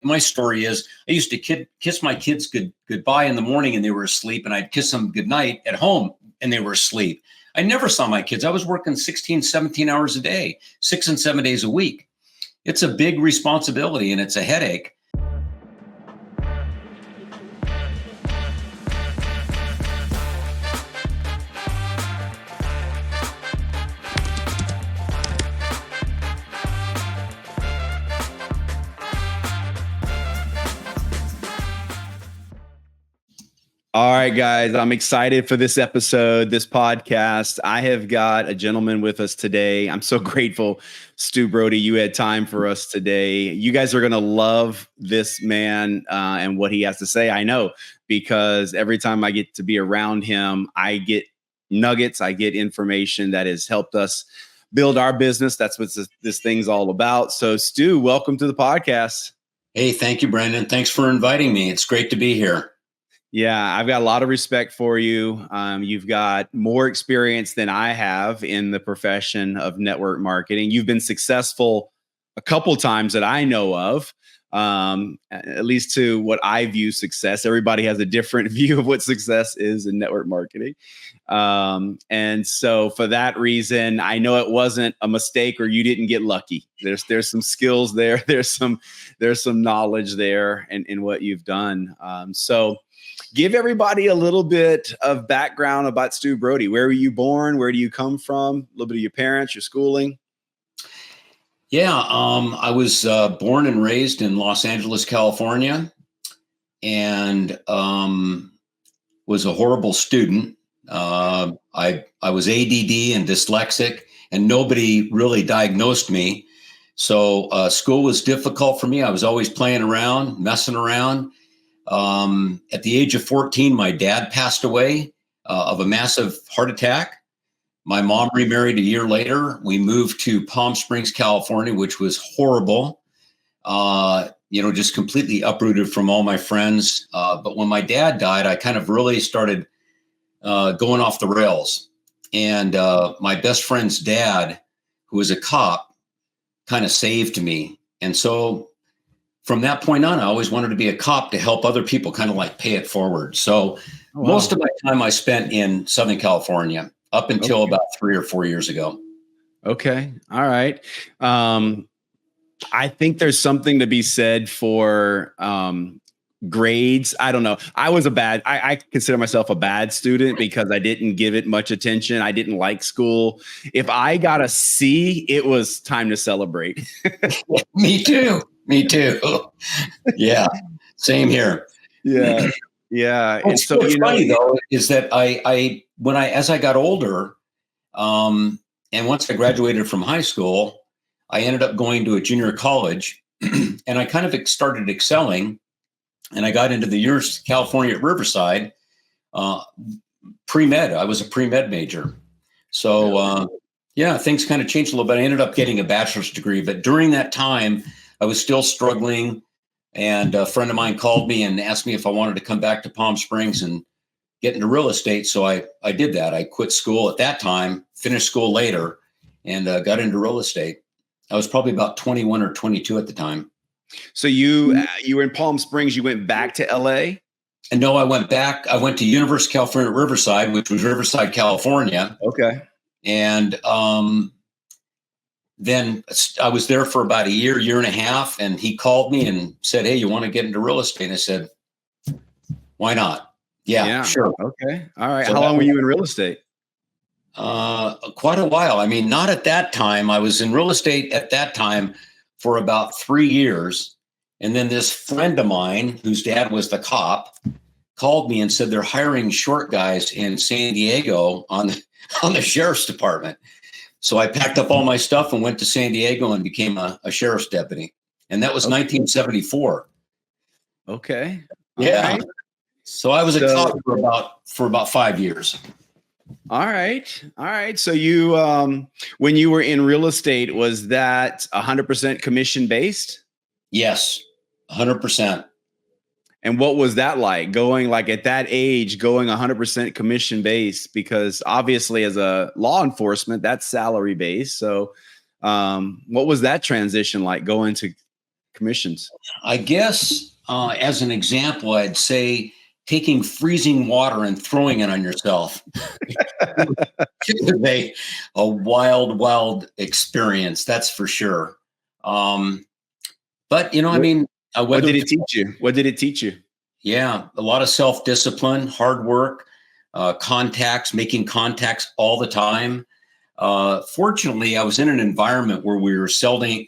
my story is I used to kiss my kids goodbye in the morning and they were asleep, and I'd kiss them goodnight at home and they were asleep. I never saw my kids. I was working 16, 17 hours a day, 6 and 7 days a week. It's a big responsibility and it's a headache. All right, guys, I'm excited for this episode, this podcast. I have got a gentleman with us today. I'm so grateful, Stu Brodie, you had time for us today. You guys are going to love this man and what he has to say. I know, because every time I get to be around him, I get nuggets, I get information that has helped us build our business. That's what this thing's all about. So, Stu, welcome to the podcast. Hey, thank you, Brandon. Thanks for inviting me. It's great to be here. Yeah, I've got a lot of respect for you. You've got more experience than I have in the profession of network marketing. You've been successful a couple times that I know of, at least to what I view success. Everybody has a different view of what success is in network marketing. And so for that reason, I know it wasn't a mistake or you didn't get lucky. There's some skills there. There's some knowledge there in what you've done. So give everybody a little bit of background about Stu Brodie. Where were you born? Where do you come from? A little bit of your parents, your schooling. Yeah, I was born and raised in Los Angeles, California, and was a horrible student. I was ADD and dyslexic, and nobody really diagnosed me. So school was difficult for me. I was always playing around, messing around. At the age of 14, my dad passed away of a massive heart attack. My mom remarried a year later. We moved to Palm Springs, California, which was horrible. Just completely uprooted from all my friends. But when my dad died, I kind of really started going off the rails. And my best friend's dad, who was a cop, kind of saved me. And so from that point on, I always wanted to be a cop to help other people kind of like pay it forward. So most of my time I spent in Southern California up until about 3 or 4 years ago. Okay. All right. I think there's something to be said for grades. I don't know. I consider myself a bad student because I didn't give it much attention. I didn't like school. If I got a C, it was time to celebrate. Me too. Yeah. Same here. Yeah. Yeah. What's funny though, is that as I got older, and once I graduated from high school, I ended up going to a junior college and I kind of started excelling, and I got into the University of California at Riverside, pre-med. I was a pre-med major. So, things kind of changed a little bit. I ended up getting a bachelor's degree, but during that time, I was still struggling, and a friend of mine called me and asked me if I wanted to come back to Palm Springs and get into real estate. So I did that. I quit school at that time, finished school later, and got into real estate. I was probably about 21 or 22 at the time. So you were in Palm Springs. You went back to LA? And no, I went back. I went to University of California at Riverside, which was Riverside, California. Okay. And then I was there for about a year and a half, and he called me and said, "Hey, you want to get into real estate?" And I said, "Why not?" Yeah, sure. Okay. All right. So how long were you in real estate? Quite a while. I mean, not at that time. I was in real estate at that time for about 3 years. And then this friend of mine, whose dad was the cop, called me and said they're hiring short guys in San Diego on the sheriff's department. So I packed up all my stuff and went to San Diego and became a sheriff's deputy. And that was 1974. Okay. Yeah. Right. So I was a cop for about 5 years. All right. So you, when you were in real estate, was that 100% commission based? Yes, 100%. And what was that like going at that age, going 100% commission based? Because obviously as a law enforcement, that's salary based. So what was that transition like going to commissions? I guess as an example, I'd say taking freezing water and throwing it on yourself. It was a wild experience, that's for sure. But I mean, What did it teach you? What did it teach you? Yeah, a lot of self-discipline, hard work, making contacts all the time. Fortunately, I was in an environment where we were selling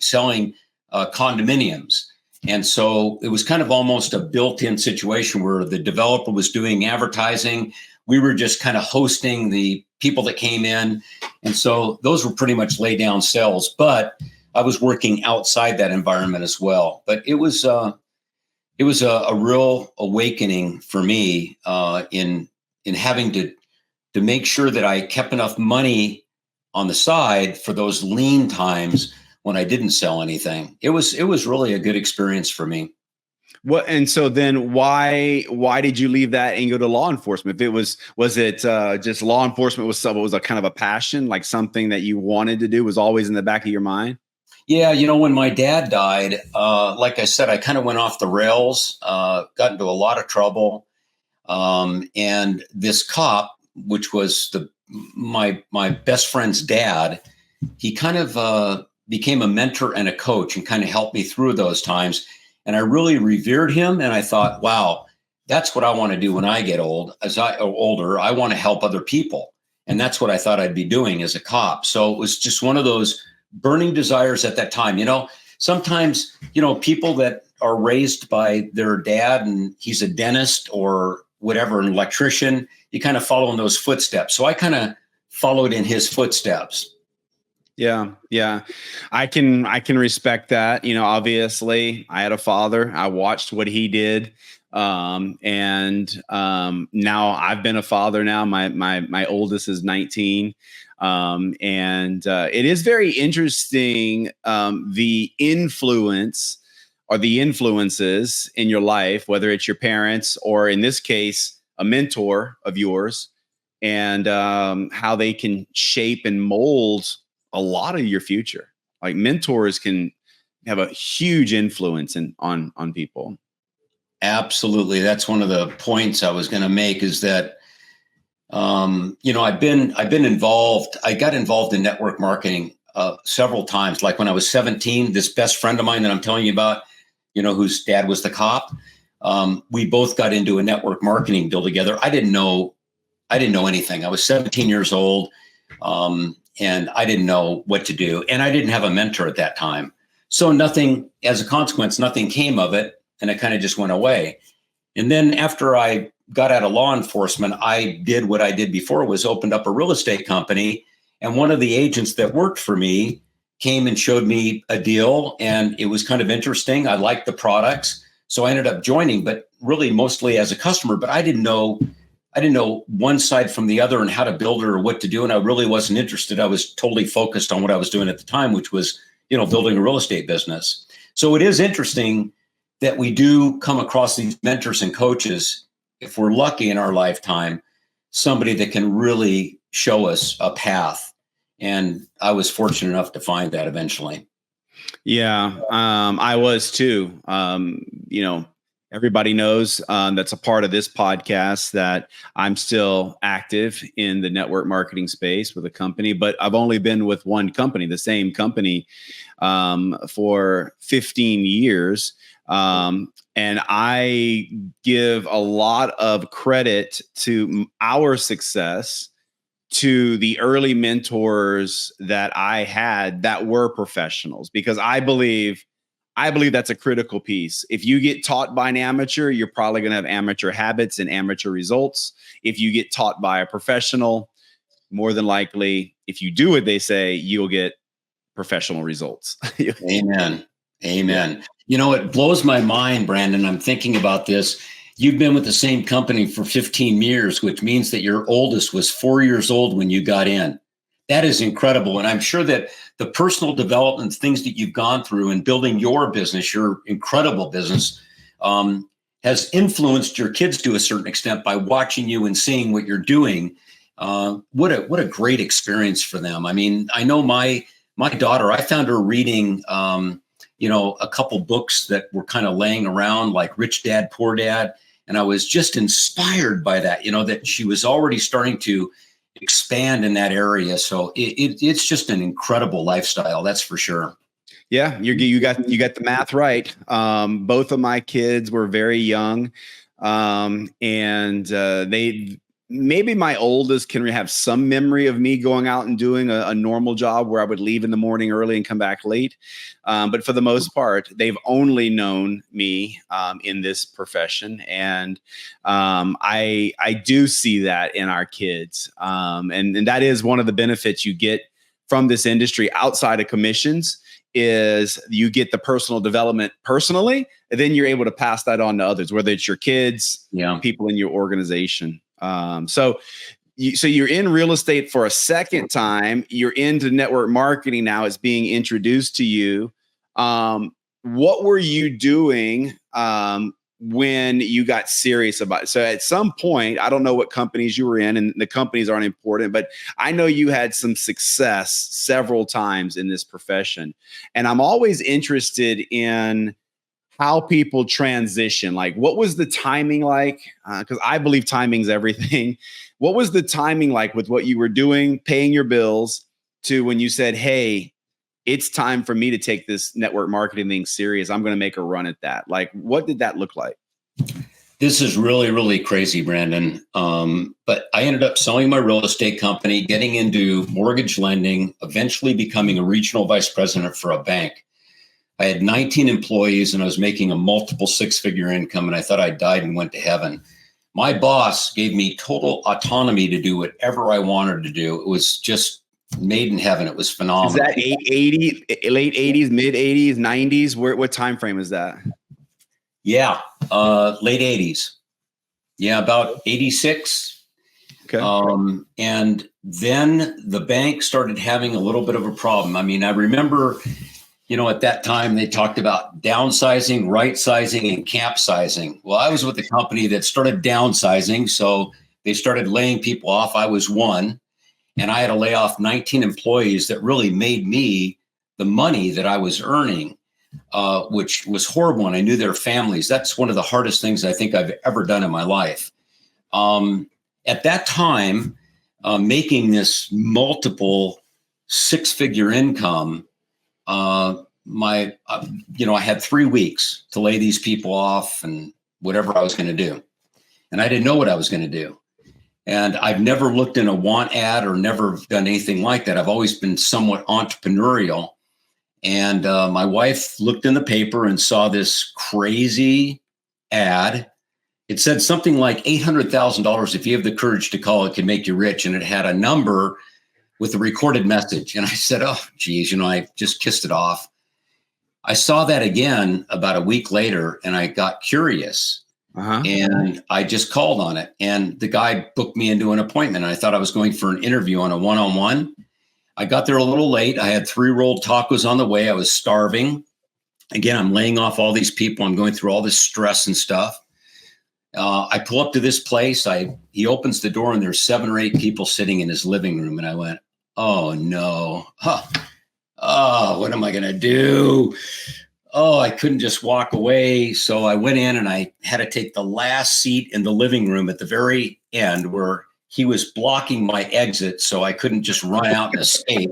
condominiums. And so it was kind of almost a built-in situation where the developer was doing advertising. We were just kind of hosting the people that came in. And so those were pretty much lay down sales, but I was working outside that environment as well. But it was a real awakening for me in having to make sure that I kept enough money on the side for those lean times when I didn't sell anything. It was really a good experience for me. What, and so then why did you leave that and go to law enforcement? If it was it just law enforcement was a kind of a passion, like something that you wanted to do, was always in the back of your mind? Yeah, when my dad died, like I said, I kind of went off the rails, got into a lot of trouble. And this cop, which was my best friend's dad, he kind of became a mentor and a coach and kind of helped me through those times. And I really revered him. And I thought, wow, that's what I want to do when I get older. I want to help other people. And that's what I thought I'd be doing as a cop. So it was just one of those burning desires at that time. Sometimes, people that are raised by their dad and he's a dentist or whatever, an electrician, you kind of follow in those footsteps. So I kind of followed in his footsteps. Yeah. I can respect that. Obviously I had a father. I watched what he did. And now I've been a father now. My oldest is 19. And it is very interesting, the influence or the influences in your life, whether it's your parents or in this case, a mentor of yours, and how they can shape and mold a lot of your future. Like mentors can have a huge influence on people. Absolutely. That's one of the points I was going to make, is that I've been involved. I got involved in network marketing several times. Like when I was 17, this best friend of mine that I'm telling you about, whose dad was the cop, we both got into a network marketing deal together. I didn't know anything. I was 17 years old, and I didn't know what to do. And I didn't have a mentor at that time. So nothing, as a consequence, nothing came of it. And it kind of just went away. And then after I got out of law enforcement, I did what I did before, was opened up a real estate company. And one of the agents that worked for me came and showed me a deal, and it was kind of interesting. I liked the products. So I ended up joining, but really mostly as a customer. But I didn't know one side from the other and how to build it or what to do. And I really wasn't interested. I was totally focused on what I was doing at the time, which was, building a real estate business. So it is interesting that we do come across these mentors and coaches, if we're lucky in our lifetime, somebody that can really show us a path. And I was fortunate enough to find that eventually. Yeah, I was too. Everybody knows that's a part of this podcast that I'm still active in the network marketing space with a company, but I've only been with one company, the same company, for 15 years. And I give a lot of credit to our success to the early mentors that I had that were professionals, because I believe that's a critical piece. If you get taught by an amateur, you're probably going to have amateur habits and amateur results. If you get taught by a professional, more than likely, if you do what they say, you'll get professional results. Amen. It blows my mind, Brandon. I'm thinking about this. You've been with the same company for 15 years, which means that your oldest was 4 years old when you got in. That is incredible. And I'm sure that the personal development things that you've gone through in building your business, your incredible business, has influenced your kids to a certain extent by watching you and seeing what you're doing. What a great experience for them. I mean, I know my daughter, I found her reading, a couple books that were kind of laying around, like Rich Dad, Poor Dad. And I was just inspired by that, that she was already starting to expand in that area. So it's just an incredible lifestyle. That's for sure. Yeah, you got the math right. Both of my kids were very young, and they maybe my oldest can have some memory of me going out and doing a normal job where I would leave in the morning early and come back late. But for the most part, they've only known me in this profession, and I do see that in our kids, and that is one of the benefits you get from this industry outside of commissions. Is you get the personal development personally, and then you're able to pass that on to others, whether it's your kids, people in your organization. So you're in real estate for a second time. You're into network marketing now. It's being introduced to you. What were you doing when you got serious about it? So at some point, I don't know what companies you were in, and the companies aren't important, but I know you had some success several times in this profession. And I'm always interested in how people transition. Like, what was the timing like? Because I believe timing's everything. What was the timing like with what you were doing, paying your bills, to when you said, hey, it's time for me to take this network marketing thing serious. I'm going to make a run at that. Like, what did that look like? This is really, really crazy, Brandon. But I ended up selling my real estate company, getting into mortgage lending, eventually becoming a regional vice president for a bank. I had 19 employees and I was making a multiple six-figure income, and I thought I died and went to heaven. My boss gave me total autonomy to do whatever I wanted to do. It was just made in heaven. It was phenomenal. Is that late 80s, mid 80s, 90s? What time frame is that? Yeah, late 80s. Yeah, about 86. Okay. And then the bank started having a little bit of a problem. I mean, I remember, at that time they talked about downsizing, right sizing, and capsizing. Well, I was with the company that started downsizing. So they started laying people off. I was one. And I had to lay off 19 employees that really made me the money that I was earning, which was horrible. And I knew their families. That's one of the hardest things I think I've ever done in my life. At that time, making this multiple six-figure income, I had 3 weeks to lay these people off and whatever I was going to do. And I didn't know what I was going to do. And I've never looked in a want ad or never done anything like that. I've always been somewhat entrepreneurial. And my wife looked in the paper and saw this crazy ad. It said something like $800,000, if you have the courage to call, it can make you rich. And it had a number with a recorded message. And I said, oh, geez, I just kissed it off. I saw that again about a week later, and I got curious. And I just called on it, and the guy booked me into an appointment. I thought I was going for an interview on a one-on-one. I got there a little late. I had 3 rolled tacos on the way. I was starving. Again, I'm laying off all these people. I'm going through all this stress and stuff. I pull up to this place. He opens the door, and there's 7 or 8 people sitting in his living room. And I went, oh no. Oh, what am I going to do? Oh, I couldn't just walk away. So I went in and I had to take the last seat in the living room at the very end where he was blocking my exit. So I couldn't just run out and escape.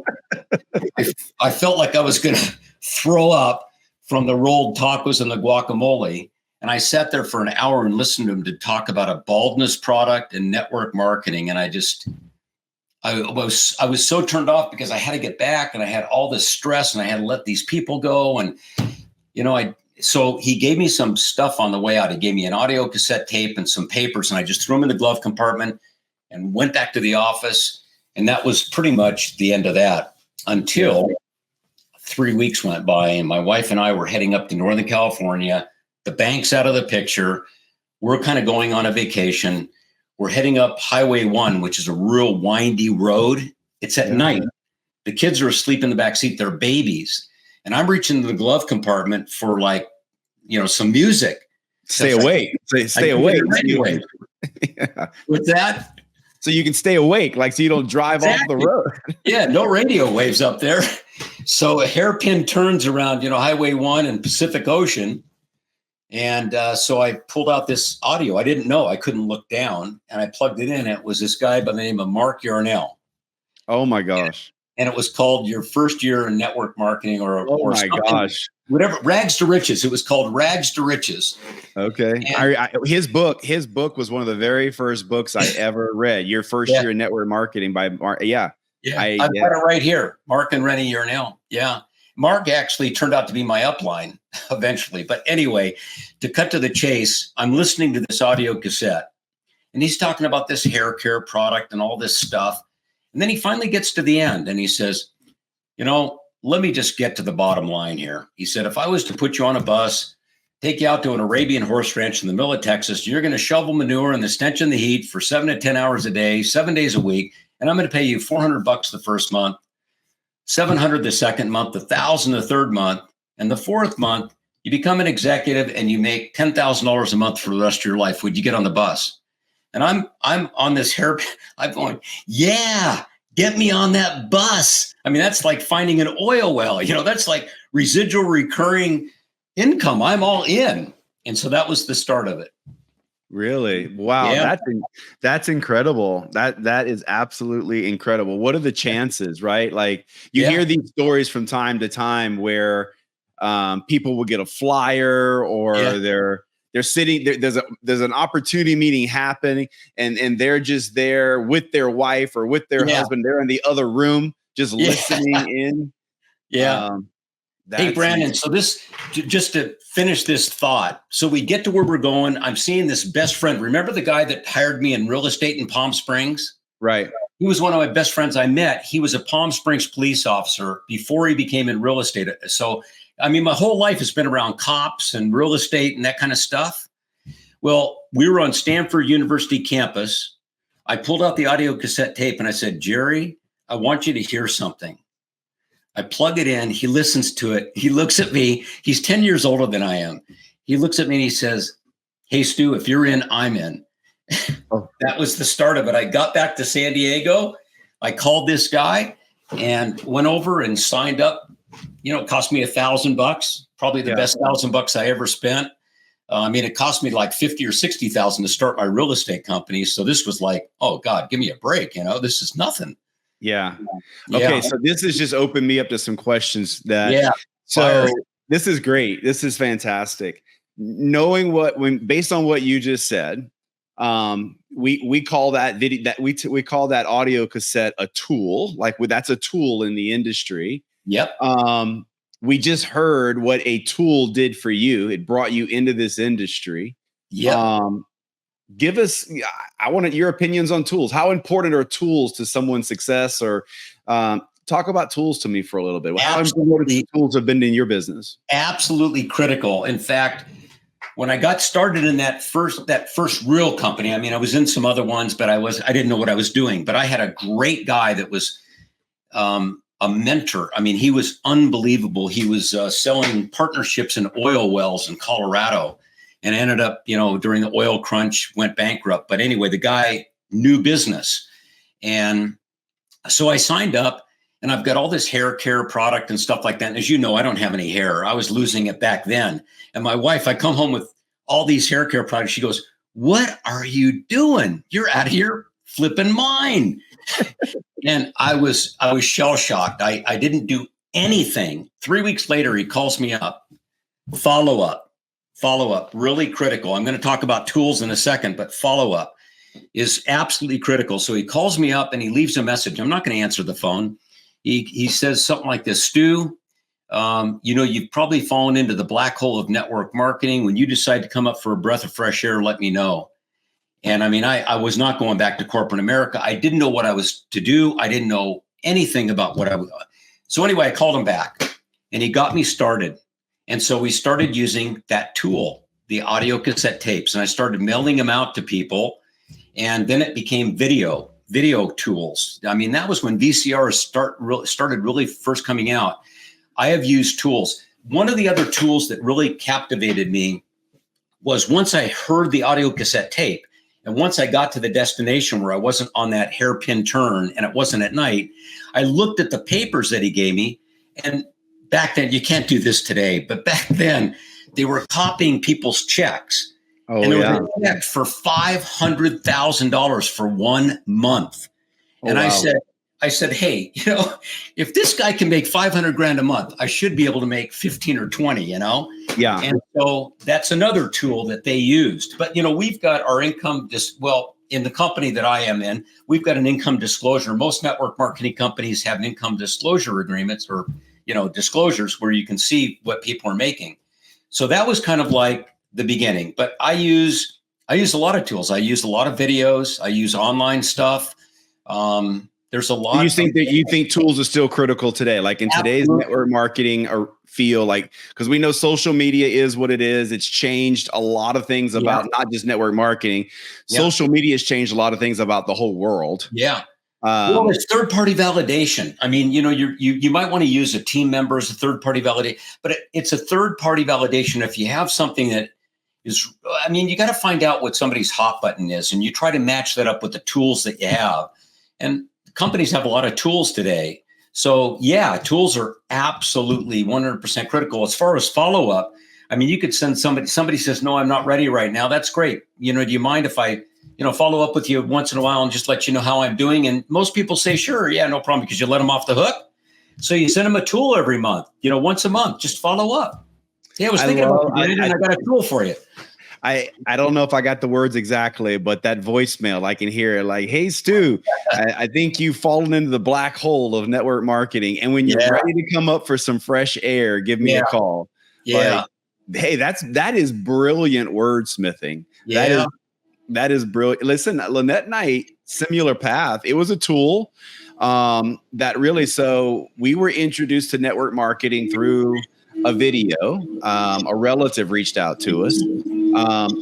I felt like I was going to throw up from the rolled tacos and the guacamole. And I sat there for an hour and listened to him to talk about a baldness product and network marketing. And I was so turned off because I had to get back and I had all this stress and I had to let these people go. And so he gave me some stuff on the way out. He gave me an audio cassette tape and some papers, and I just threw them in the glove compartment and went back to the office. And that was pretty much the end of that until 3 weeks went by, and my wife and I were heading up to Northern California. The bank's out of the picture. We're kind of going on a vacation. We're heading up Highway 1, which is a real windy road. It's at night. The kids are asleep in the back seat. They're babies. And I'm reaching into the glove compartment for some music. Stay awake. Stay awake. Anyway. Yeah. With that, So you can stay awake, like, so you don't drive off the road. Yeah, no radio waves up there. So a hairpin turns around, Highway 1 and Pacific Ocean. And so I pulled out this audio. I didn't know. I couldn't look down. And I plugged it in. It was this guy by the name of Mark Yarnell. Oh, my gosh. And it was called Your First Year in Network Marketing or gosh. Whatever, Rags to Riches. It was called Rags to Riches. Okay. His book was one of the very first books I ever read. Your First Year in Network Marketing by Mark. Yeah. I've got it right here. Mark and Rennie Yarnell. Yeah. Mark actually turned out to be my upline eventually. But anyway, to cut to the chase, I'm listening to this audio cassette and he's talking about this hair care product and all this stuff. And then he finally gets to the end and he says, let me just get to the bottom line here. He said, if I was to put you on a bus, take you out to an Arabian horse ranch in the middle of Texas, you're going to shovel manure in the stench and the heat for 7 to 10 hours a day, 7 days a week. And I'm going to pay you $400 the first month, $700 the second month, $1,000 the third month. And the fourth month, you become an executive and you make $10,000 a month for the rest of your life. Would you get on the bus? And I'm on this hair. I'm going, yeah, get me on that bus. I mean, that's like finding an oil well. That's like residual recurring income. I'm all in. And so that was the start of it. Really? Wow. Yeah. That's incredible. That is absolutely incredible. What are the chances, right? Like you hear these stories from time to time where people will get a flyer or they're sitting there. There's an opportunity meeting happening and they're just there with their wife or with their husband. They're in the other room just listening in. Yeah. Hey, Brandon. So this, just to finish this thought. So we get to where we're going. I'm seeing this best friend. Remember the guy that hired me in real estate in Palm Springs? Right. He was one of my best friends I met. He was a Palm Springs police officer before he became in real estate. So, I mean, my whole life has been around cops and real estate and that kind of stuff. Well, we were on Stanford University campus. I pulled out the audio cassette tape and I said, Jerry, I want you to hear something. I plug it in. He listens to it. He looks at me. He's 10 years older than I am. He looks at me and he says, hey, Stu, if you're in, I'm in. That was the start of it. I got back to San Diego. I called this guy and went over and signed up. It cost me $1,000, probably the best $1,000 I ever spent. It cost me like 50 or 60,000 to start my real estate company. So this was like, oh God, give me a break. This is nothing. Yeah. Okay. So this has just opened me up to some questions that, so this is great. This is fantastic. Knowing based on what you just said, we call that video we call that audio cassette a tool. Like that's a tool in the industry. Yep. We just heard what a tool did for you. It brought you into this industry. Yeah. Give us, I want your opinions on tools. How important are tools to someone's success? Or talk about tools to me for a little bit. How important tools have been in your business? Absolutely critical. In fact, when I got started in that first real company, I was in some other ones, but I didn't know what I was doing. But I had a great guy that was a mentor. He was unbelievable. He was selling partnerships in oil wells in Colorado. And ended up, during the oil crunch, went bankrupt. But anyway, the guy knew business. And so I signed up and I've got all this hair care product and stuff like that. And as you know, I don't have any hair. I was losing it back then. And my wife, I come home with all these hair care products. She goes, what are you doing? You're out here flipping mine. And I was shell shocked. I didn't do anything. 3 weeks later, he calls me up. Follow up, really critical. I'm going to talk about tools in a second, but follow up is absolutely critical. So he calls me up and he leaves a message. I'm not going to answer the phone. He says something like this, Stu, you've probably fallen into the black hole of network marketing. When you decide to come up for a breath of fresh air, let me know. And I was not going back to corporate America. I didn't know what I was to do. I didn't know anything about what I was. So anyway, I called him back and he got me started. And so we started using that tool, the audio cassette tapes, and I started mailing them out to people. And then it became video tools. That was when VCRs started really first coming out. I have used tools. One of the other tools that really captivated me was once I heard the audio cassette tape, And once I got to the destination where I wasn't on that hairpin turn and it wasn't at night, I looked at the papers that he gave me. And back then, you can't do this today, but back then they were copying people's checks. Oh, and there yeah. was a check for $500,000 for 1 month. And wow. I said, hey, if this guy can make 500 grand a month, I should be able to make 15 or 20, Yeah. And so that's another tool that they used. But, we've got our income, in the company that I am in, we've got an income disclosure. Most network marketing companies have an income disclosure agreements or, disclosures where you can see what people are making. So that was kind of like the beginning. But I use a lot of tools. I use a lot of videos. I use online stuff. There's a lot. You think tools are still critical today, like in today's network marketing or feel like, because we know social media is what it is. It's changed a lot of things about not just network marketing. Social media has changed a lot of things about the whole world. Yeah. Well, it's third-party validation. I mean, you might want to use a team member as a third-party validation, but it's a third-party validation if you have something that is, you got to find out what somebody's hot button is, and you try to match that up with the tools that you have. And companies have a lot of tools today. So yeah, tools are absolutely 100% critical. As far as follow-up, you could send somebody says, no, I'm not ready right now. That's great. Do you mind if I, follow up with you once in a while and just let you know how I'm doing? And most people say, sure, yeah, no problem, because you let them off the hook. So you send them a tool every month, once a month, just follow up. Yeah, I was thinking about it, and I got a tool for you. I don't know if I got the words exactly, but that voicemail, I can hear it like, hey, Stu, I think you've fallen into the black hole of network marketing. And when you're ready to come up for some fresh air, give me a call. Yeah. Hey, that is brilliant wordsmithing. Yeah. That is brilliant. Listen, Lynette and I, similar path. It was a tool that really, so we were introduced to network marketing through a video. A relative reached out to us,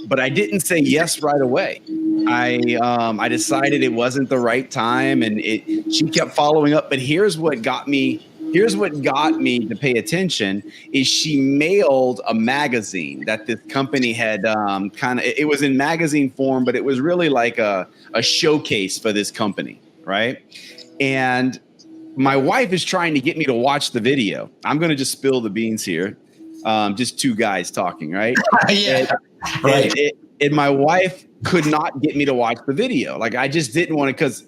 but I didn't say yes right away. I decided it wasn't the right time, and she kept following up. But here's what got me to pay attention is she mailed a magazine that this company had it was in magazine form, but it was really like a showcase for this company, right? And my wife is trying to get me to watch the video. I'm going to just spill the beans here. Just two guys talking, right? Yeah. And my wife could not get me to watch the video. Like, I just didn't want to, because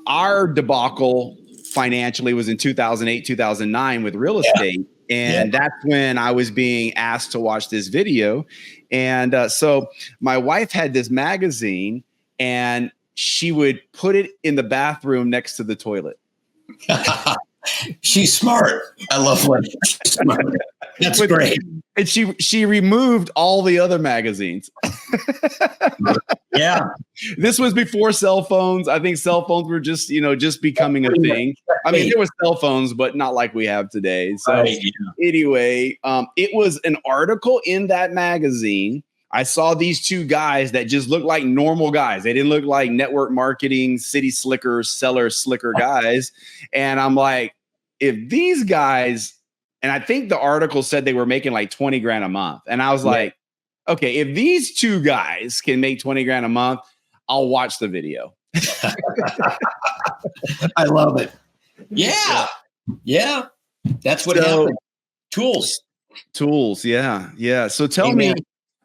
our debacle financially was in 2008, 2009 with real estate. And that's when I was being asked to watch this video. And so my wife had this magazine, and she would put it in the bathroom next to the toilet. She's smart. I love her. She's smart. That's great. And she removed all the other magazines. Yeah. This was before cell phones. I think cell phones were just becoming a thing. There were cell phones, but not like we have today. So anyway, it was an article in that magazine. I saw these two guys that just looked like normal guys. They didn't look like network marketing, city slickers, seller slicker guys. And I'm like, if these guys, and I think the article said they were making like 20 grand a month. And I was like, okay, if these two guys can make 20 grand a month, I'll watch the video. I love it. Yeah. Yeah. That's what happened. Tools. Yeah. So tell me,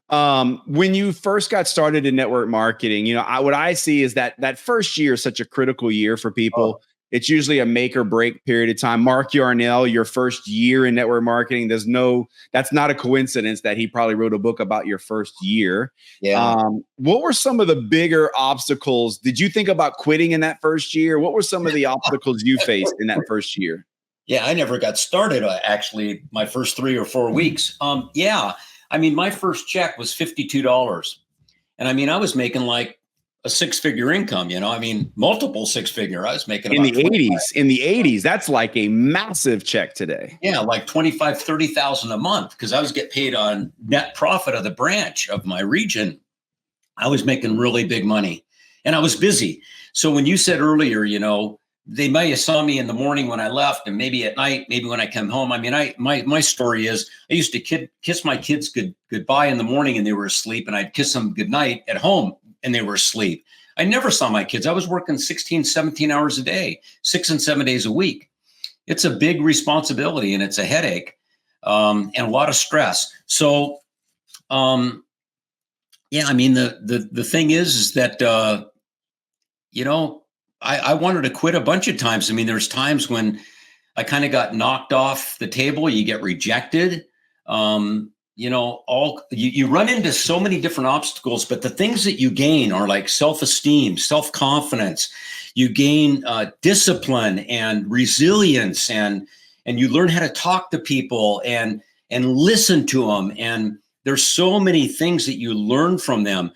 when you first got started in network marketing, what I see is that first year is such a critical year for people. It's usually a make or break period of time. Mark Yarnell, your first year in network marketing, that's not a coincidence that he probably wrote a book about your first year. Yeah. What were some of the bigger obstacles? Did you think about quitting in that first year? What were some of the obstacles you faced in that first year? Yeah, I never got started, actually, my first 3 or 4 weeks. My first check was $52. And I was making like a six-figure income, multiple six-figure. I was making in the 80s. In the 80s, that's like a massive check today. Yeah, like $25,000-$30,000 a month, because I was getting paid on net profit of the branch of my region. I was making really big money, and I was busy. So when you said earlier, they may have saw me in the morning when I left, and maybe at night, maybe when I come home. My story is I used to kiss my kids goodbye in the morning, and they were asleep, and I'd kiss them goodnight at home. and they were asleep. I never saw my kids. I was working 16, 17 hours a day, 6 and 7 days a week. It's a big responsibility and it's a headache, and a lot of stress. So, yeah, I mean, the thing is that, I wanted to quit a bunch of times. I mean, there's times when I kind of got knocked off the table. You get rejected. You run into so many different obstacles, but the things that you gain are like self-esteem, self-confidence. You gain discipline and resilience, and you learn how to talk to people and listen to them. And there's so many things that you learn from them.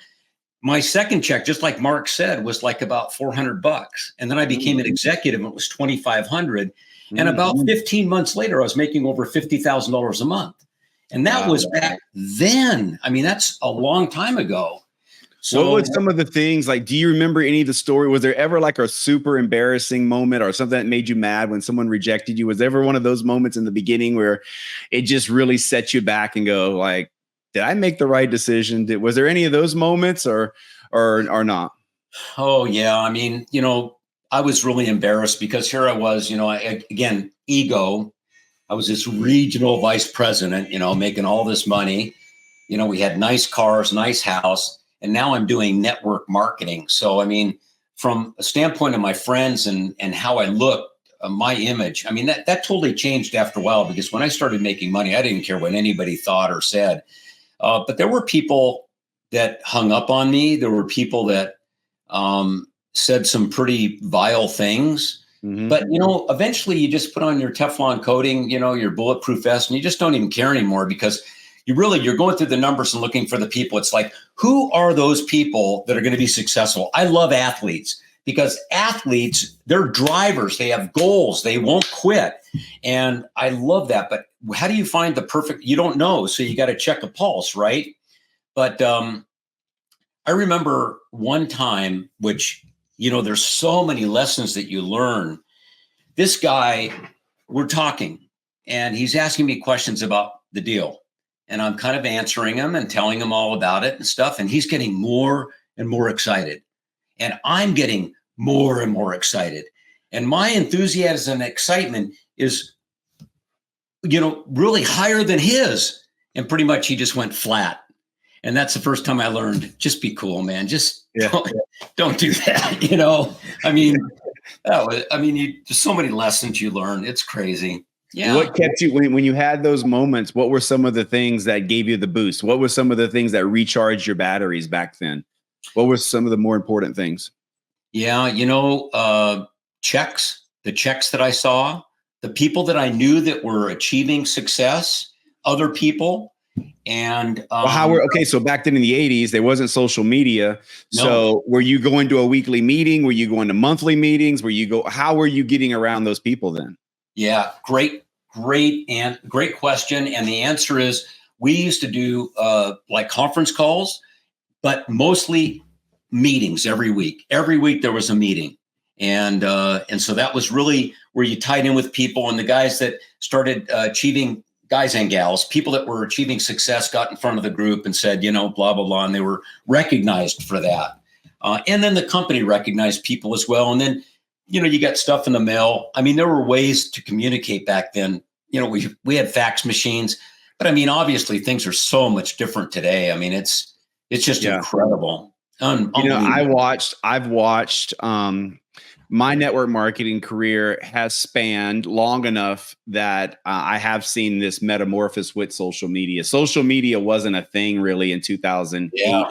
My second check, just like Mark said, was like about $400. And then I became an executive and it was $2,500. And about 15 months later, I was making over $50,000 a month. And that was back then. I mean, that's a long time ago. So what was some of the things, like, do you remember any of the story? Was there ever like a super embarrassing moment or something that made you mad when someone rejected you? Was there ever one of those moments in the beginning where it just really set you back and go like, did I make the right decision? Was there any of those moments or not? Oh, yeah. I mean, I was really embarrassed because here I was, again, ego. I was this regional vice president, making all this money. We had nice cars, nice house, and now I'm doing network marketing. So, I mean, from a standpoint of my friends and how I look, my image, I mean, that totally changed after a while, because when I started making money, I didn't care what anybody thought or said. But there were people that hung up on me. There were people that said some pretty vile things. Mm-hmm. But, eventually you just put on your Teflon coating, your bulletproof vest, and you just don't even care anymore, because you're going through the numbers and looking for the people. It's like, who are those people that are going to be successful? I love athletes, because athletes, they're drivers. They have goals. They won't quit. And I love that. But how do you find the perfect? You don't know. So you got to check a pulse, right? But I remember one time, which, there's so many lessons that you learn. This guy, we're talking, and he's asking me questions about the deal. And I'm kind of answering him and telling him all about it and stuff. And he's getting more and more excited. And I'm getting more and more excited. And my enthusiasm and excitement is, really higher than his. And pretty much he just went flat. And that's the first time I learned, just be cool, man. Just don't do that. I mean, there's so many lessons you learn. It's crazy. Yeah. What kept you when you had those moments? What were some of the things that gave you the boost? What were some of the things that recharged your batteries back then? What were some of the more important things? Yeah. Checks, the checks that I saw, the people that I knew that were achieving success, other people. And so back then in the 80s, there wasn't social media. No. So were you going to a weekly meeting? Were you going to monthly meetings? How were you getting around those people then? Yeah, great question. And the answer is, we used to do like conference calls, but mostly meetings every week. Every week there was a meeting. And so that was really where you tied in with people, and the guys that started achieving, guys and gals, people that were achieving success, got in front of the group and said, blah, blah, blah. And they were recognized for that. And then the company recognized people as well. And then, you got stuff in the mail. I mean, there were ways to communicate back then. We had fax machines, but I mean, obviously things are so much different today. I mean, it's just incredible. I've watched, my network marketing career has spanned long enough that I have seen this metamorphosis with social media. Social media wasn't a thing really in 2008 and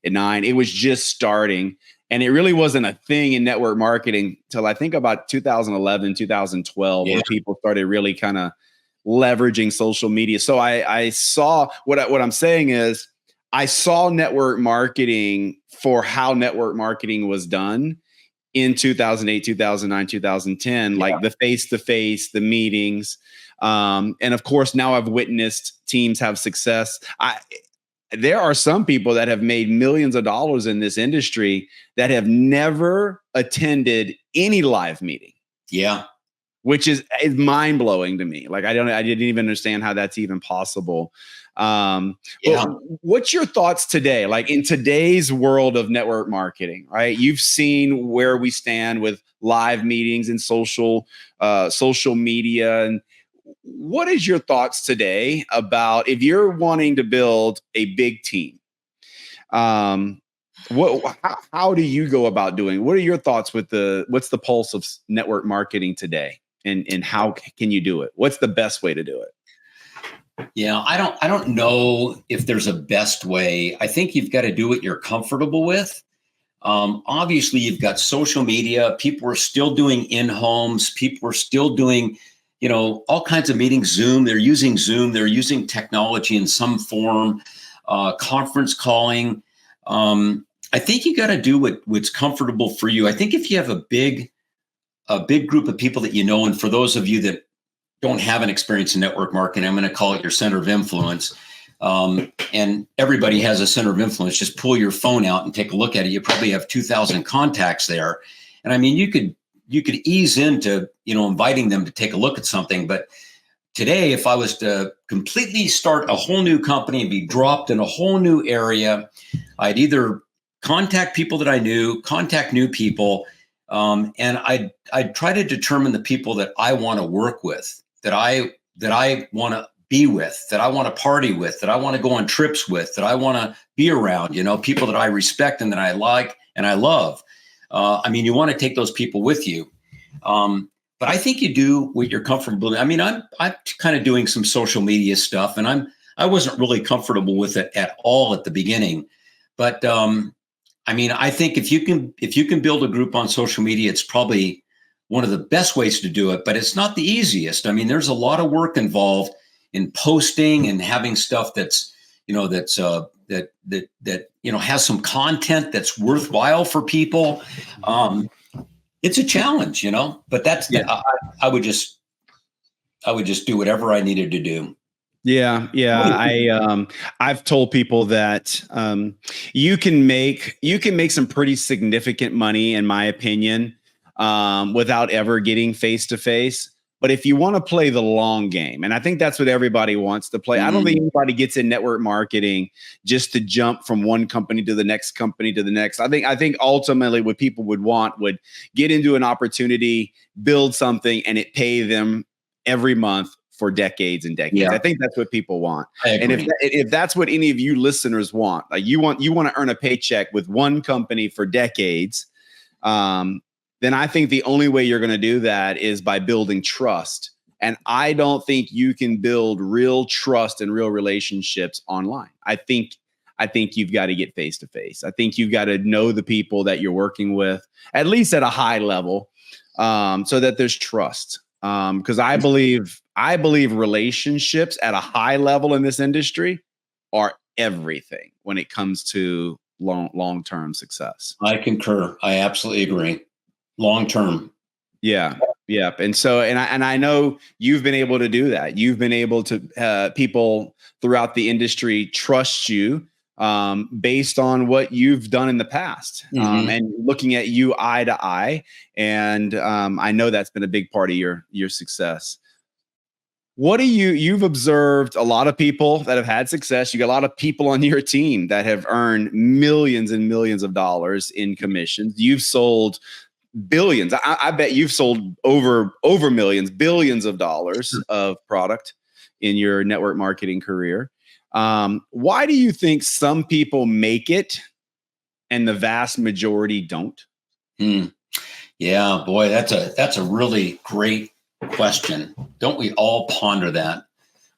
2009. It was just starting. And it really wasn't a thing in network marketing till I think about 2011, 2012, when people started really kind of leveraging social media. So I saw what I'm saying is, I saw network marketing for how network marketing was done in 2008, 2009, 2010, like the face-to-face, the meetings. And of course, now I've witnessed teams have success. There are some people that have made millions of dollars in this industry that have never attended any live meeting. Yeah. Which is mind blowing to me. Like, I didn't even understand how that's even possible. But what's your thoughts today? Like in today's world of network marketing, right? You've seen where we stand with live meetings and social media. And what is your thoughts today about if you're wanting to build a big team? How do you go about doing? What are your thoughts with what's the pulse of network marketing today, and how can you do it? What's the best way to do it? Yeah, I don't know if there's a best way. I think you've got to do what you're comfortable with. Obviously, you've got social media. People are still doing in-homes. People are still doing, all kinds of meetings. Zoom. They're using Zoom. They're using technology in some form. Conference calling. I think you got to do what's comfortable for you. I think if you have a big group of people that and for those of you that don't have an experience in network marketing, I'm going to call it your center of influence. And everybody has a center of influence. Just pull your phone out and take a look at it. You probably have 2,000 contacts there. And I mean, you could ease into, inviting them to take a look at something. But today, if I was to completely start a whole new company and be dropped in a whole new area, I'd either contact people that I knew, contact new people, and I'd try to determine the people that I want to work with, that I want to be with, that I want to party with, that I want to go on trips with, that I want to be around, people that I respect and that I like and I love. I mean, you want to take those people with you. But I think you do what you're comfortable with. I mean, I'm kind of doing some social media stuff, and I wasn't really comfortable with it at all at the beginning. But I mean, I think if you can build a group on social media, it's probably one of the best ways to do it, but it's not the easiest. I mean, there's a lot of work involved in posting and having stuff that's has some content that's worthwhile for people. It's a challenge, but that's I would just do whatever I needed to do. Yeah. I've told people that you can make some pretty significant money, in my opinion, without ever getting face to face. But if you want to play the long game, and I think that's what everybody wants to play. I don't think anybody gets in network marketing just to jump from one company to the next company to the next. I think ultimately what people would get into an opportunity, build something, and it pay them every month for decades and decades. Yeah. I think that's what people want. And if that's what any of you listeners want, like you want to earn a paycheck with one company for decades, then I think the only way you're going to do that is by building trust. And I don't think you can build real trust and real relationships online. I think you've got to get face to face. I think you've got to know the people that you're working with, at least at a high level, so that there's trust. Because I believe relationships at a high level in this industry are everything when it comes to long-term success. I concur. I absolutely agree. Long-term. Yeah. And so, and I know you've been able to do that. You've been able to, people throughout the industry trust you based on what you've done in the past, and looking at you eye to eye. And I know that's been a big part of your success. What do you've observed a lot of people that have had success. You got a lot of people on your team that have earned millions and millions of dollars in commissions. You've sold billions. I bet you've sold over millions, billions of dollars of product in your network marketing career. Why do you think some people make it and the vast majority don't? Yeah, boy, that's a really great question. Don't we all ponder that?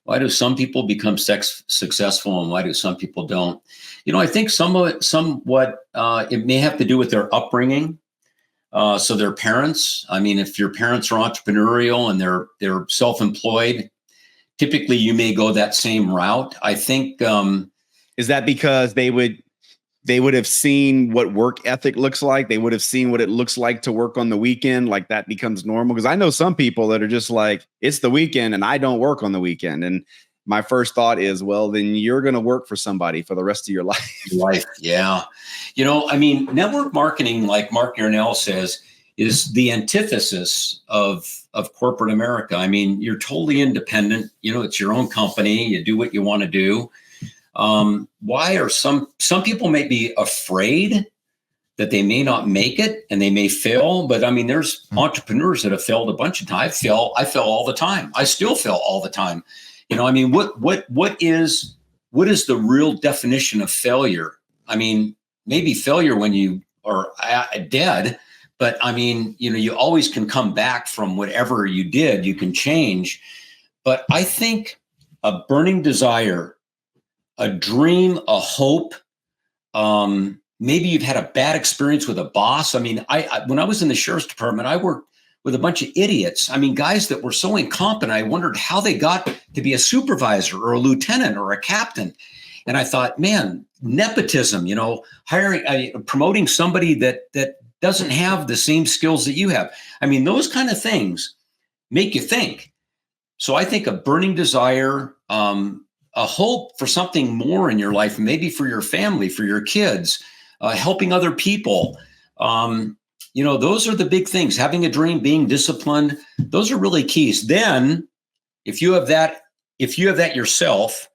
Why do some people become successful and why do some people don't? I think somewhat it may have to do with their upbringing. So their parents, I mean, if your parents are entrepreneurial and they're self-employed, typically you may go that same route. I think, is that because they would have seen what work ethic looks like? They would have seen what it looks like to work on the weekend. Like that becomes normal. Because I know some people that are just like, it's the weekend and I don't work on the weekend. And my first thought is, well, then you're going to work for somebody for the rest of your life. Yeah. I mean, network marketing, like Mark Yarnell says, is the antithesis of corporate America. I mean, you're totally independent. It's your own company. You do what you want to do. Why are some people may be afraid that they may not make it and they may fail? But I mean, there's entrepreneurs that have failed a bunch of times. I fail all the time. I still fail all the time. I mean, what is the real definition of failure? I mean, maybe failure when you are dead, but I mean, you always can come back from whatever you did. You can change. But I think a burning desire, a dream, a hope, maybe you've had a bad experience with a boss. I mean, when I was in the sheriff's department, I worked with a bunch of idiots. I mean, guys that were so incompetent. I wondered how they got to be a supervisor or a lieutenant or a captain. And I thought, man, nepotism, promoting somebody that doesn't have the same skills that you have. I mean, those kind of things make you think. So I think a burning desire, a hope for something more in your life, maybe for your family, for your kids, helping other people. Those are the big things. Having a dream, being disciplined, those are really keys. Then if you have that yourself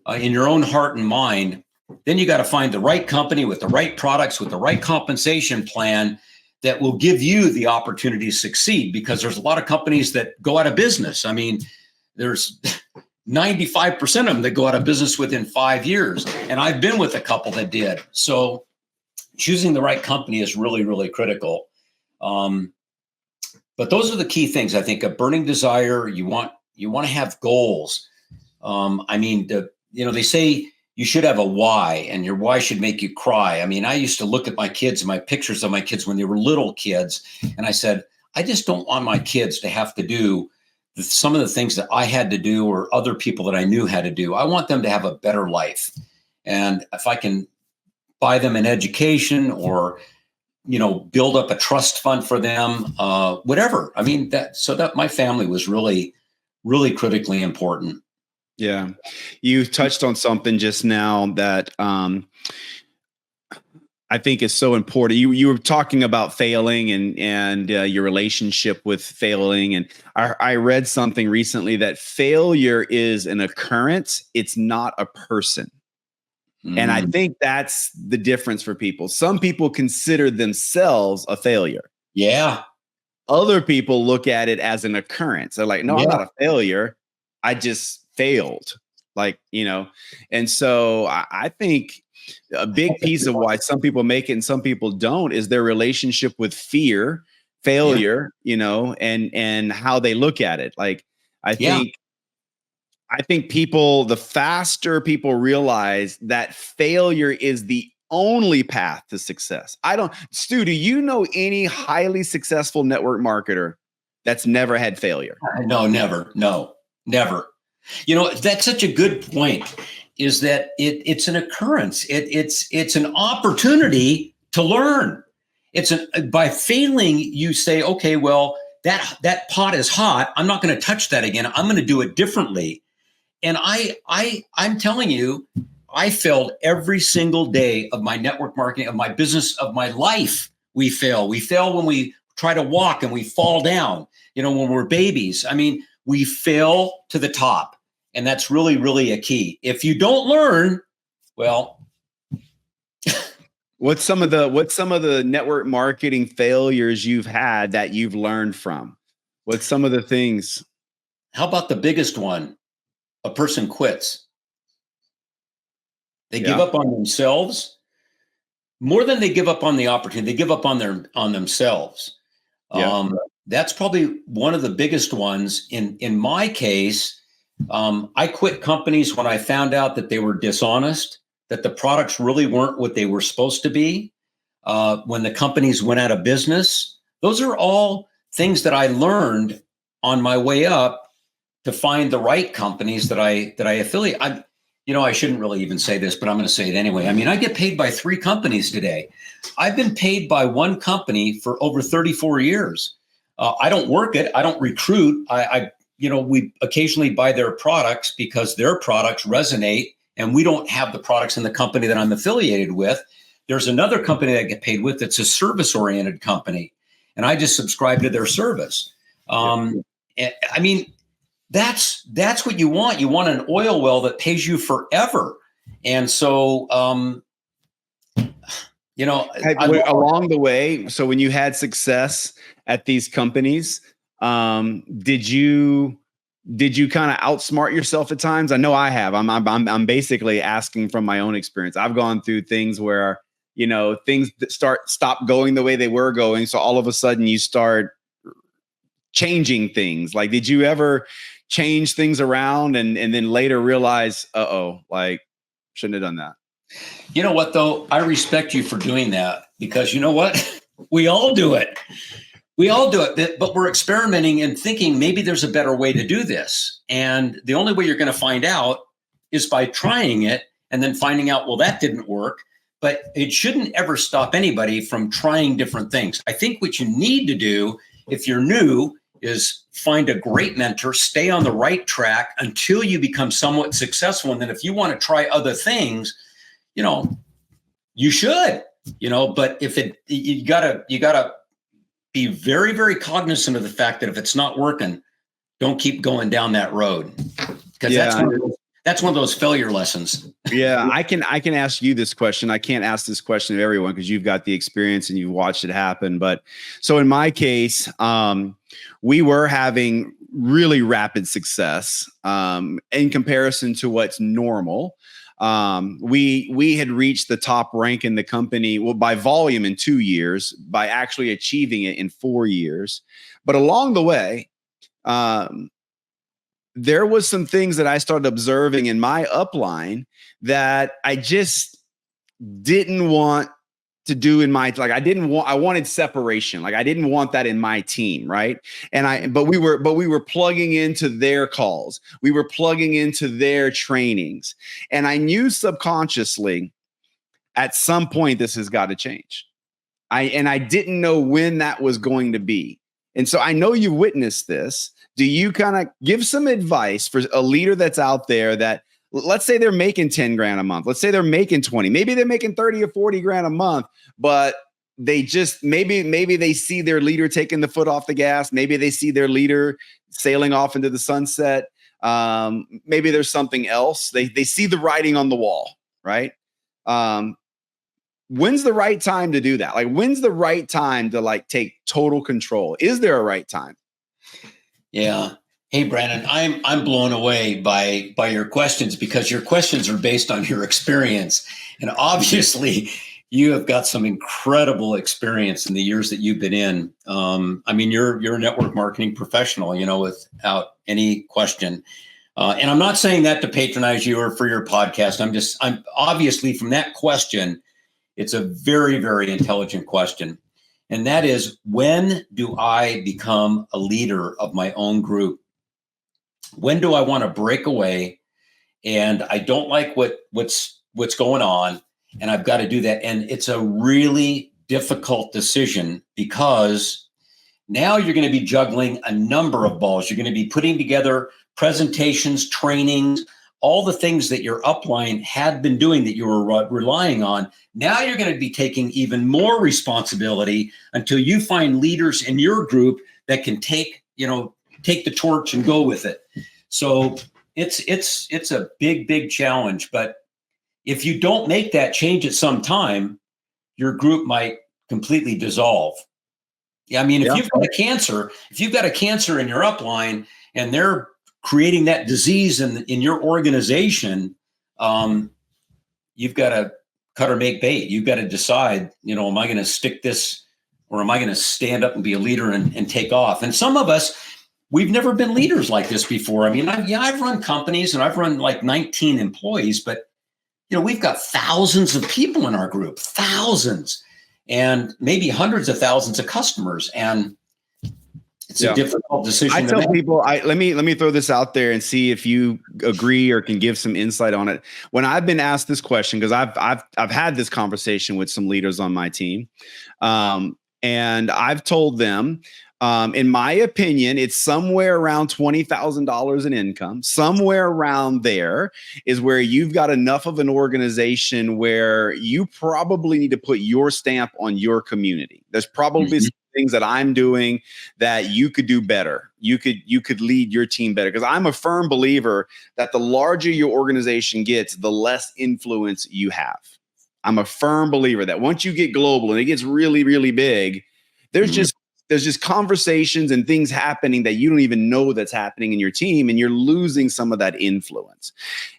in your own heart and mind, then you got to find the right company with the right products, with the right compensation plan that will give you the opportunity to succeed, because there's a lot of companies that go out of business. I mean, there's 95% of them that go out of business within 5 years. And I've been with a couple that did. So choosing the right company is really, really critical. But those are the key things. I think a burning desire, you want to have goals. I mean, they say you should have a why, and your why should make you cry. I mean, I used to look at my kids and my pictures of my kids when they were little kids, and I said, I just don't want my kids to have to do some of the things that I had to do or other people that I knew had to do. I want them to have a better life. And if I can buy them an education or, build up a trust fund for them, whatever. I mean, that my family was really, really critically important. Yeah. You touched on something just now that I think is so important. You were talking about failing and your relationship with failing. And I read something recently that failure is an occurrence. It's not a person. And I think that's the difference for people. Some people consider themselves a failure. Yeah. Other people look at it as an occurrence. They're like, no, I'm not a failure. I just failed. And so I think a big piece of why some people make it and some people don't is their relationship with fear, failure, and how they look at it. I think people, the faster people realize that failure is the only path to success. Stu, do you know any highly successful network marketer that's never had failure? No, never. No, never. That's such a good point, is that it's an occurrence. It's an opportunity to learn. By failing, you say, okay, well, that pot is hot. I'm not going to touch that again. I'm going to do it differently. And I'm telling you, I failed every single day of my network marketing, of my business, of my life. We fail. We fail when we try to walk and we fall down, when we're babies. I mean, we fail to the top. And that's really, really a key. If you don't learn, well. What's some of the network marketing failures you've had that you've learned from? What's some of the things? How about the biggest one? A person quits. They give up on themselves more than they give up on the opportunity. They give up on themselves. Yeah. That's probably one of the biggest ones. In my case, I quit companies when I found out that they were dishonest, that the products really weren't what they were supposed to be. When the companies went out of business, those are all things that I learned on my way up to find the right companies that I affiliate. I shouldn't really even say this, but I'm going to say it anyway. I mean, I get paid by 3 companies today. I've been paid by one company for over 34 years. I don't work it. I don't recruit. We occasionally buy their products because their products resonate, and we don't have the products in the company that I'm affiliated with. There's another company that I get paid with that's a service-oriented company. and I just subscribe to their service. I mean, that's what you want. You want an oil well that pays you forever. And so, along the way, so when you had success at these companies, did you kind of outsmart yourself at times? I know I have. I'm basically asking from my own experience. I've gone through things where, things that stop going the way they were going. So all of a sudden you start changing things. Like, did you ever change things around and then later realize, shouldn't have done that? You know what, though? I respect you for doing that, because you know what? We all do it. But we're experimenting and thinking maybe there's a better way to do this. And the only way you're going to find out is by trying it and then finding out, well, that didn't work. But it shouldn't ever stop anybody from trying different things. I think what you need to do if you're new is find a great mentor, stay on the right track until you become somewhat successful. And then if you want to try other things, you should, but if you gotta be very, very cognizant of the fact that if it's not working, don't keep going down that road, because that's one of those failure lessons. Yeah. I can ask you this question. I can't ask this question of everyone because you've got the experience and you've watched it happen. But so in my case, we were having really rapid success, in comparison to what's normal. We had reached the top rank in the company, by volume in 2 years, by actually achieving it in 4 years. But along the way, there was some things that I started observing in my upline that I just didn't want to do in my, I wanted separation. Like, I didn't want that in my team. Right. But we were plugging into their calls. We were plugging into their trainings. And I knew subconsciously at some point this has got to change. I didn't know when that was going to be. And so I know you witnessed this. Do you kind of give some advice for a leader that's out there that, let's say they're making 10 grand a month. Let's say they're making 20, maybe they're making 30 or 40 grand a month, but they just, maybe they see their leader taking the foot off the gas. Maybe they see their leader sailing off into the sunset. Maybe there's something else. They see the writing on the wall, right? When's the right time to do that? Like, when's the right time to take total control? Is there a right time? Yeah. Hey, Brandon, I'm blown away by your questions, because your questions are based on your experience. And obviously you have got some incredible experience in the years that you've been in. I mean, you're a network marketing professional, without any question. And I'm not saying that to patronize you or for your podcast. I'm obviously, from that question, it's a very, very intelligent question. And that is, when do I become a leader of my own group? When do I want to break away and I don't like what's going on, and I've got to do that? And it's a really difficult decision, because now you're going to be juggling a number of balls. You're going to be putting together presentations, trainings, all the things that your upline had been doing that you were relying on. Now you're going to be taking even more responsibility until you find leaders in your group that can take the torch and go with it. So it's a big, big challenge. But if you don't make that change at some time, your group might completely dissolve. Yeah, I mean, if you've got a cancer in your upline and they're creating that disease in your organization, you've got to cut or make bait. You've got to decide, am I going to stick this, or am I going to stand up and be a leader and take off? And some of us, we've never been leaders like this before. I mean, I've run companies and I've run 19 employees, but we've got thousands of people in our group, thousands, and maybe hundreds of thousands of customers. And it's a difficult decision. I tell people, let me throw this out there and see if you agree or can give some insight on it. When I've been asked this question, because I've had this conversation with some leaders on my team, and I've told them, in my opinion, it's somewhere around $20,000 in income. Somewhere around there is where you've got enough of an organization where you probably need to put your stamp on your community. There's probably some things that I'm doing that you could do better? You could lead your team better. Because I'm a firm believer that the larger your organization gets, the less influence you have. I'm a firm believer that once you get global and it gets really, really big, there's just conversations and things happening that you don't even know that's happening in your team, and you're losing some of that influence.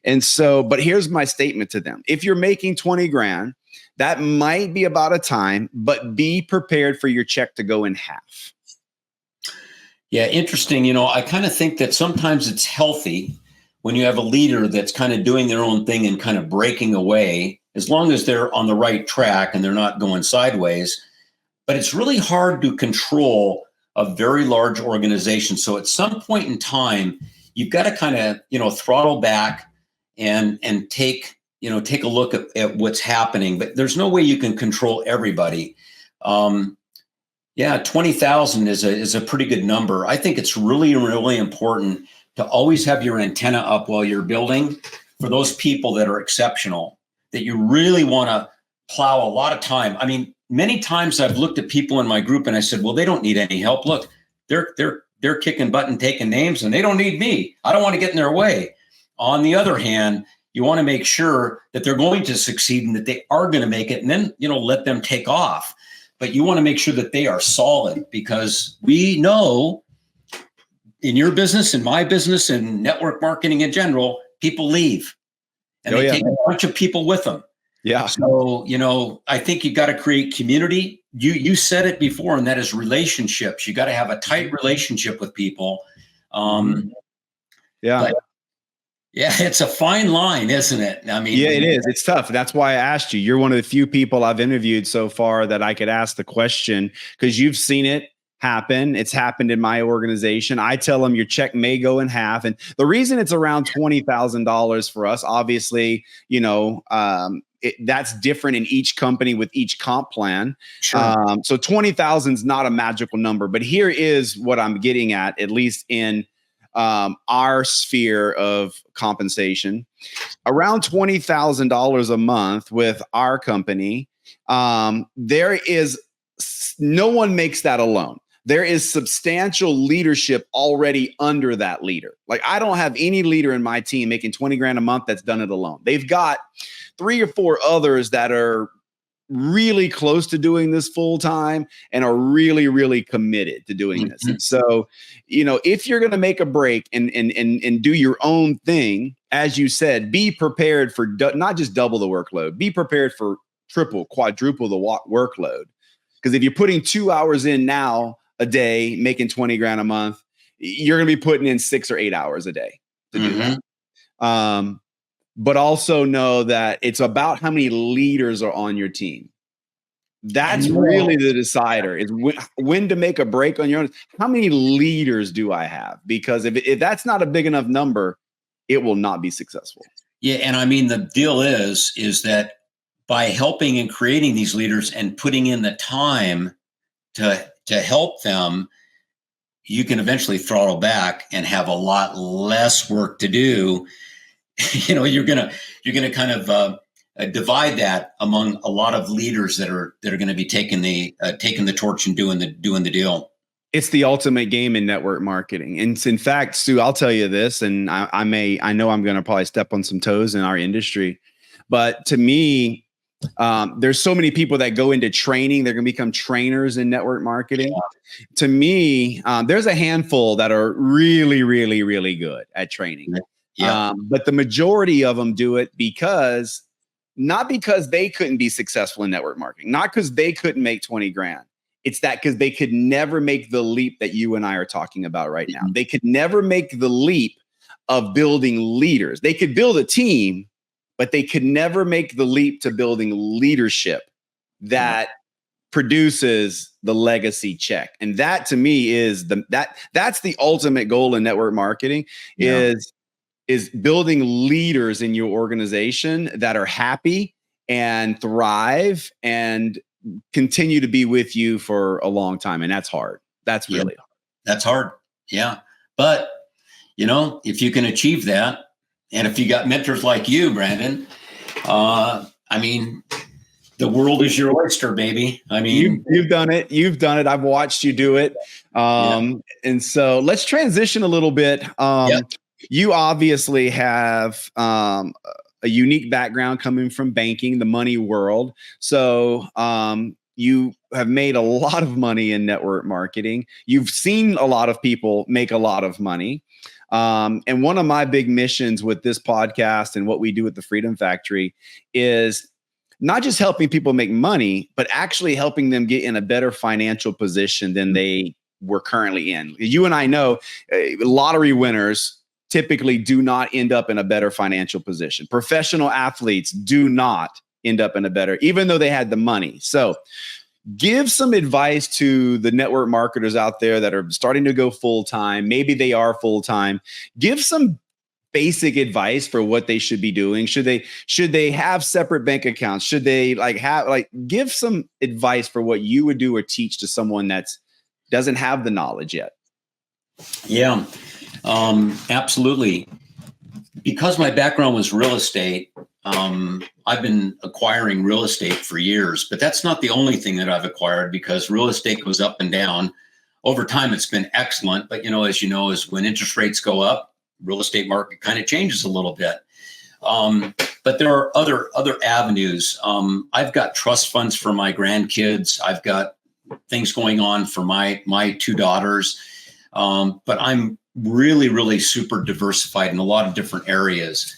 And so, but here's my statement to them. If you're making 20 grand, that might be about a time, but be prepared for your check to go in half. Yeah, interesting. I kind of think that sometimes it's healthy when you have a leader that's kind of doing their own thing and kind of breaking away, as long as they're on the right track and they're not going sideways. But it's really hard to control a very large organization. So at some point in time, you've got to kind of, throttle back and take a look at what's happening. But there's no way you can control everybody. 20,000 is a pretty good number. I think it's really, really important to always have your antenna up while you're building for those people that are exceptional, that you really want to plow a lot of time. I mean, many times I've looked at people in my group and I said, well, they don't need any help. Look, they're kicking butt and taking names, and they don't need me. I don't want to get in their way. On the other hand, you want to make sure that they're going to succeed and that they are going to make it, and then, let them take off. But you want to make sure that they are solid, because we know in your business, in my business, and network marketing in general, people leave and they take a bunch of people with them. Yeah. So, I think you got to create community. You said it before, and that is relationships. You got to have a tight relationship with people. It's a fine line, isn't it? I mean, it is. It's tough. That's why I asked you. You're one of the few people I've interviewed so far that I could ask the question, because you've seen it happen. It's happened in my organization. I tell them your check may go in half. And the reason it's around $20,000 for us, obviously, that's different in each company with each comp plan. Sure. So 20,000 is not a magical number, but here is what I'm getting at least in our sphere of compensation. Around $20,000 a month with our company, there is no one makes that alone. There is substantial leadership already under that leader. Like, I don't have any leader in my team making 20 grand a month that's done it alone. They've got 3 or 4 others that are really close to doing this full time and are really, really committed to doing this. And so, if you're going to make a break and do your own thing, as you said, be prepared for not just double the workload, be prepared for triple, quadruple the workload. Because if you're putting 2 hours in now a day, making 20 grand a month, you're going to be putting in 6 or 8 hours a day to do that. But also know that it's about how many leaders are on your team. That's really the decider, is when to make a break on your own. How many leaders do I have? Because if that's not a big enough number, it will not be successful. Yeah. And I mean, the deal is that by helping and creating these leaders and putting in the time to help them, you can eventually throttle back and have a lot less work to do. You're gonna kind of divide that among a lot of leaders that are going to be taking the torch and doing the deal. It's the ultimate game in network marketing. And in fact, Stu, I'll tell you this, and I know I'm going to probably step on some toes in our industry, but to me, there's so many people that go into training. They're going to become trainers in network marketing. Yeah. To me, there's a handful that are really, really, really good at training. Yeah. But the majority of them do it not because they couldn't be successful in network marketing, not because they couldn't make 20 grand. It's that because they could never make the leap that you and I are talking about right now. They could never make the leap of building leaders. They could build a team, but they could never make the leap to building leadership that produces the legacy check. And that, to me, is that's the ultimate goal in network marketing, is building leaders in your organization that are happy and thrive and continue to be with you for a long time. And that's hard. That's really hard. That's hard. Yeah. But, if you can achieve that, and if you got mentors like you, Brandon, The world is your oyster, baby. I mean, you've done it. You've done it. I've watched you do it. And so let's transition a little bit. You obviously have a unique background coming from banking, the money world. So you have made a lot of money in network marketing. You've seen a lot of people make a lot of money. And one of my big missions with this podcast and what we do at the Freedom Factory is not just helping people make money, but actually helping them get in a better financial position than they were currently in. You and I know lottery winners typically do not end up in a better financial position. Professional athletes do not end up in a better, even though they had the money. So give some advice to the network marketers out there that are starting to go full-time. Maybe they are full-time. Give some basic advice for what they should be doing. Should they have separate bank accounts? Should they give some advice for what you would do or teach to someone that doesn't have the knowledge yet? Yeah, absolutely. Because my background was real estate, I've been acquiring real estate for years, but that's not the only thing that I've acquired, because real estate goes up and down. Over time, it's been excellent. But, as you know, is when interest rates go up, real estate market kind of changes a little bit. But there are other avenues. I've got trust funds for my grandkids. I've got things going on for my two daughters. But I'm really, really super diversified in a lot of different areas.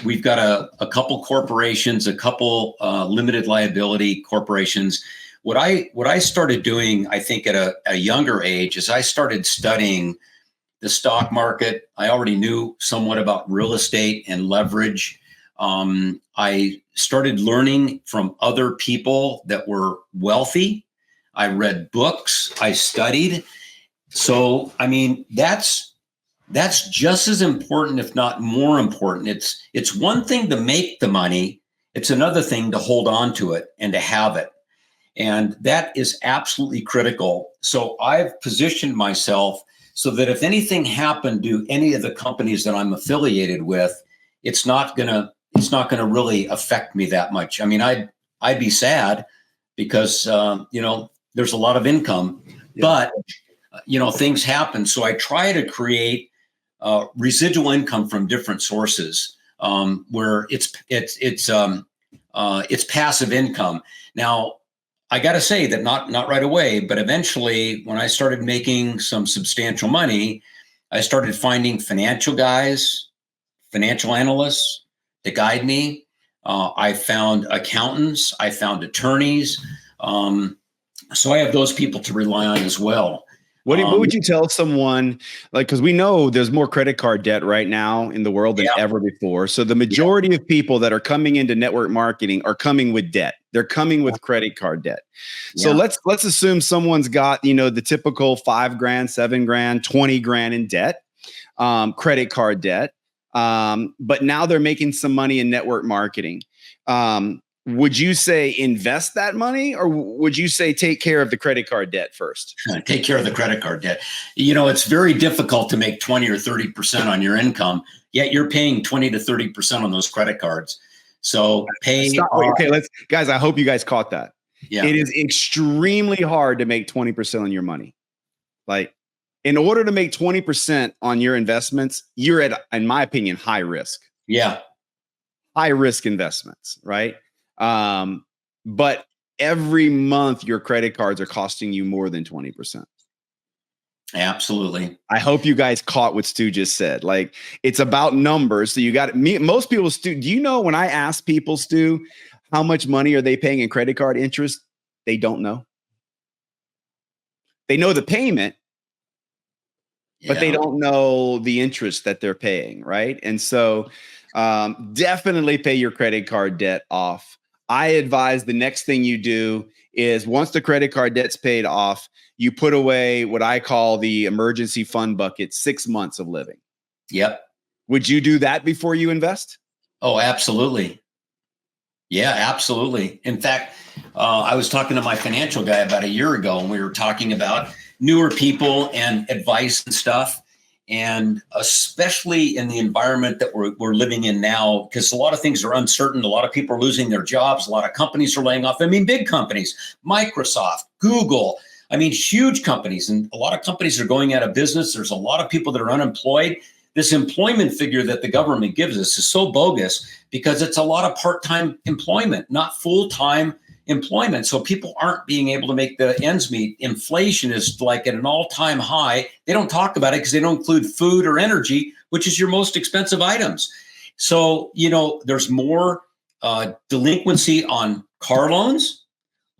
We've got a couple corporations, a couple limited liability corporations. What I started doing, I think, at a younger age, is I started studying the stock market. I already knew somewhat about real estate and leverage. I started learning from other people that were wealthy. I read books. I studied. So, I mean, that's just as important, if not more important. It's one thing to make the money. It's another thing to hold on to it and to have it. And that is absolutely critical. So I've positioned myself so that if anything happened to any of the companies that I'm affiliated with, it's not gonna really affect me that much. I mean, I'd be sad because there's a lot of income, but things happen. So I try to create residual income from different sources, where it's passive income. Now, I got to say that not right away, but eventually, when I started making some substantial money, I started finding financial guys, financial analysts to guide me. I found accountants. I found attorneys. So I have those people to rely on as well. What would you tell someone, because we know there's more credit card debt right now in the world than ever before. So the majority of people that are coming into network marketing are coming with debt. They're coming with credit card debt. So let's assume someone's got, the typical $5,000, $7,000, $20,000 in debt, credit card debt. But now they're making some money in network marketing. Would you say invest that money, or would you say take care of the credit card debt first? Take care of the credit card debt. It's very difficult to make 20 or 30% on your income, yet you're paying 20 to 30% on those credit cards. So pay. Guys, I hope you guys caught that. Yeah. It is extremely hard to make 20% on your money. In order to make 20% on your investments, you're at, in my opinion, high risk. Yeah. High risk investments, right? But every month your credit cards are costing you more than 20%. Absolutely. I hope you guys caught what Stu just said. It's about numbers. So you got me. Most people, Stu, do you know when I ask people, Stu, how much money are they paying in credit card interest? They don't know. They know the payment, but they don't know the interest that they're paying. Right. And so, definitely pay your credit card debt off. I advise the next thing you do is, once the credit card debt's paid off, you put away what I call the emergency fund bucket, 6 months of living. Yep. Would you do that before you invest? Oh, absolutely. Yeah, absolutely. In fact, I was talking to my financial guy about a year ago, and we were talking about newer people and advice and stuff. And especially in the environment that we're living in now, because a lot of things are uncertain. A lot of people are losing their jobs. A lot of companies are laying off. I mean, big companies, Microsoft, Google, I mean, huge companies. And a lot of companies are going out of business. There's a lot of people that are unemployed. This employment figure that the government gives us is so bogus because it's a lot of part-time employment, not full-time employment. So people aren't being able to make the ends meet. Inflation is like at an all-time high. They don't talk about it because they don't include food or energy, which is your most expensive items. So, there's more delinquency on car loans,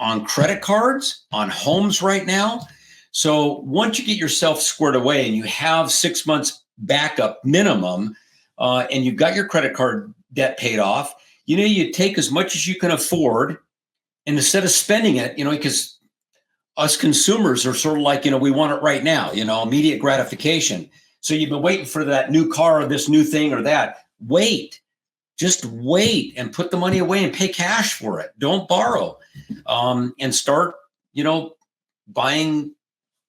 on credit cards, on homes right now. So once you get yourself squared away and you have 6 months backup minimum, and you've got your credit card debt paid off, you take as much as you can afford. And instead of spending it, because us consumers are sort of like, we want it right now, immediate gratification. So you've been waiting for that new car or this new thing or that. Just wait and put the money away and pay cash for it. Don't borrow, and start, buying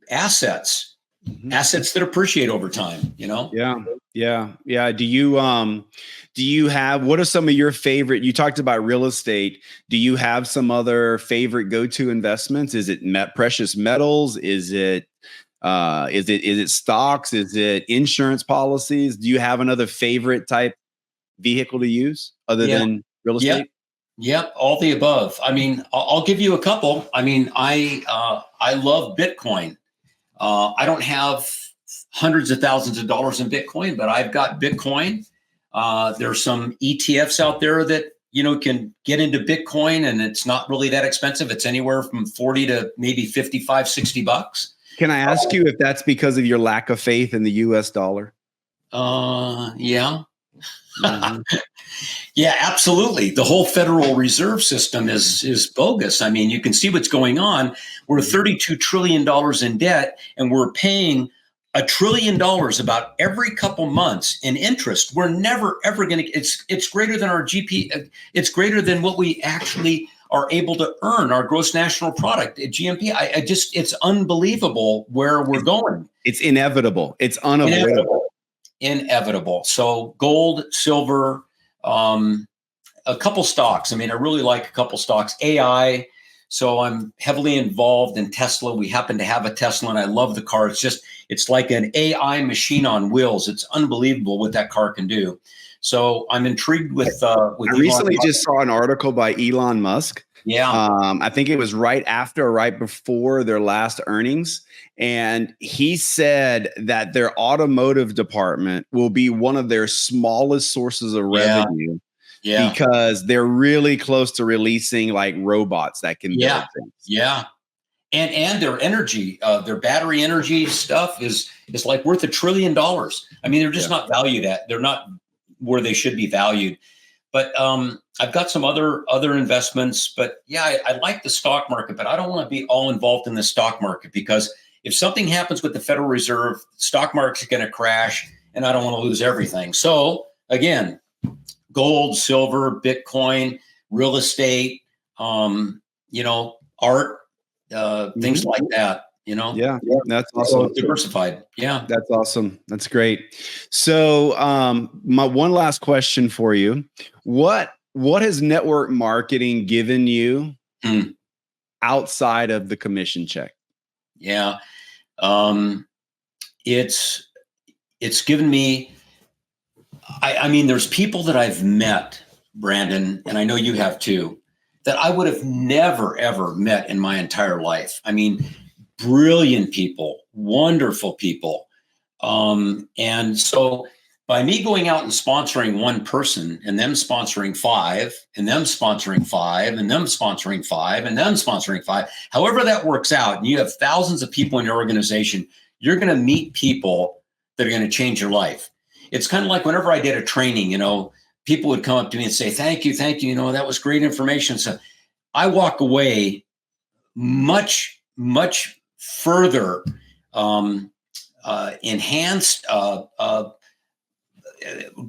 assets that appreciate over time, Yeah. Do you have, what are some of your favorite, you talked about real estate. Do you have some other favorite go-to investments? Is it precious metals? Is it stocks? Is it insurance policies? Do you have another favorite type vehicle to use other than real estate? Yep. All the above. I mean, I'll give you a couple. I mean, I love Bitcoin. I don't have hundreds of thousands of dollars in Bitcoin, but I've got Bitcoin. There's some ETFs out there that, can get into Bitcoin, and it's not really that expensive. It's anywhere from 40 to maybe 55, $60. Can I ask you if that's because of your lack of faith in the US dollar? Yeah. Yeah, absolutely. The whole Federal Reserve System is bogus. I mean, you can see what's going on. We're $32 trillion in debt, and we're paying $1 trillion about every couple months in interest. We're never, ever going to, it's greater than our GP. It's greater than what we actually are able to earn, our gross national product, GNP. It's unbelievable where we're going. It's inevitable. It's unavoidable. Inevitable. So gold, silver, a couple stocks. I mean, I really like a couple stocks. AI. So I'm heavily involved in Tesla. We happen to have a Tesla, and I love the car. It's like an AI machine on wheels. It's unbelievable what that car can do. So I'm intrigued with I recently just saw an article by Elon Musk. Yeah. I think it was right before their last earnings. And he said that their automotive department will be one of their smallest sources of revenue. Yeah. Because they're really close to releasing like robots that can build things. Yeah. And their energy, their battery energy stuff is like worth $1 trillion. I mean, they're just not valued at. They're not where they should be valued. But I've got some other investments. But I like the stock market, but I don't want to be all involved in the stock market, because if something happens with the Federal Reserve, stock market's going to crash, and I don't want to lose everything. So again, gold, silver, Bitcoin, real estate, art, things like that. Yeah, that's awesome. Diversified. Yeah, that's awesome. That's great. So, my one last question for you: what has network marketing given you outside of the commission check? Yeah, it's given me. I mean, there's people that I've met, Brandon, and I know you have too, that I would have never, ever met in my entire life. I mean, brilliant people, wonderful people. And so by me going out and sponsoring one person, and them sponsoring five, and them sponsoring five, and them sponsoring five, and them sponsoring five, however that works out, and you have thousands of people in your organization, you're going to meet people that are going to change your life. It's kind of like whenever I did a training, people would come up to me and say, thank you. That was great information. So I walk away much, much further enhanced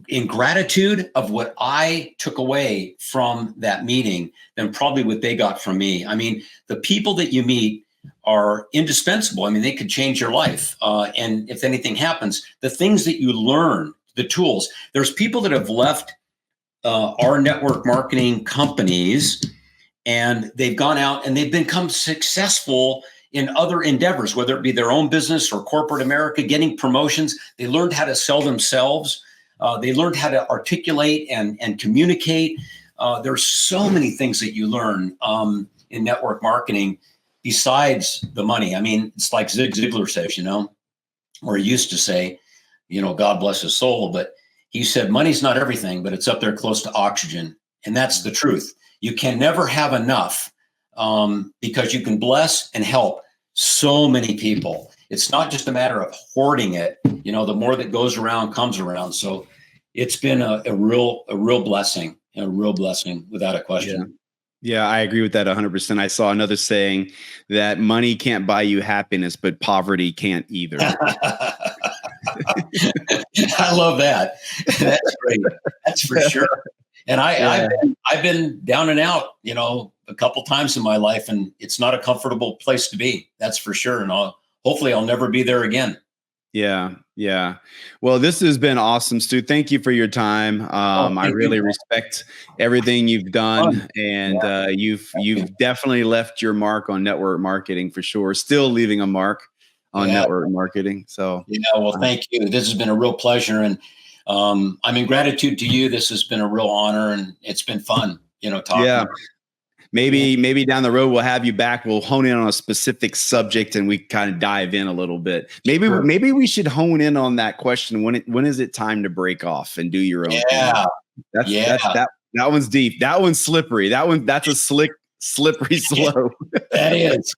in gratitude of what I took away from that meeting than probably what they got from me. I mean, the people that you meet are indispensable. I mean, they could change your life. And if anything happens, the things that you learn, the tools, there's people that have left our network marketing companies, and they've gone out and they've become successful in other endeavors, whether it be their own business or corporate America, getting promotions. They learned how to sell themselves. They learned how to articulate and communicate. There's so many things that you learn in network marketing besides the money. I mean, it's like Zig Ziglar says, or he used to say, God bless his soul, but he said, money's not everything, but it's up there close to oxygen. And that's the truth. You can never have enough because you can bless and help so many people. It's not just a matter of hoarding it. The more that goes around comes around. So it's been a real blessing, without a question. Yeah, I agree with that 100%. I saw another saying that money can't buy you happiness, but poverty can't either. I love that. That's great. That's for sure. And I've been down and out, a couple times in my life, and it's not a comfortable place to be. That's for sure. And hopefully I'll never be there again. Yeah. Yeah. Well, this has been awesome, Stu. Thank you for your time. I really respect everything you've done, and you've definitely left your mark on network marketing for sure. Still leaving a mark on network marketing. So well, thank you. This has been a real pleasure, and I'm in gratitude to you. This has been a real honor, and it's been fun, talking. Yeah. Maybe down the road we'll have you back. We'll hone in on a specific subject and we kind of dive in a little bit. Maybe we should hone in on that question. When is it time to break off and do your own thing? That one's deep. That one's slippery. That's a slippery slope. That is.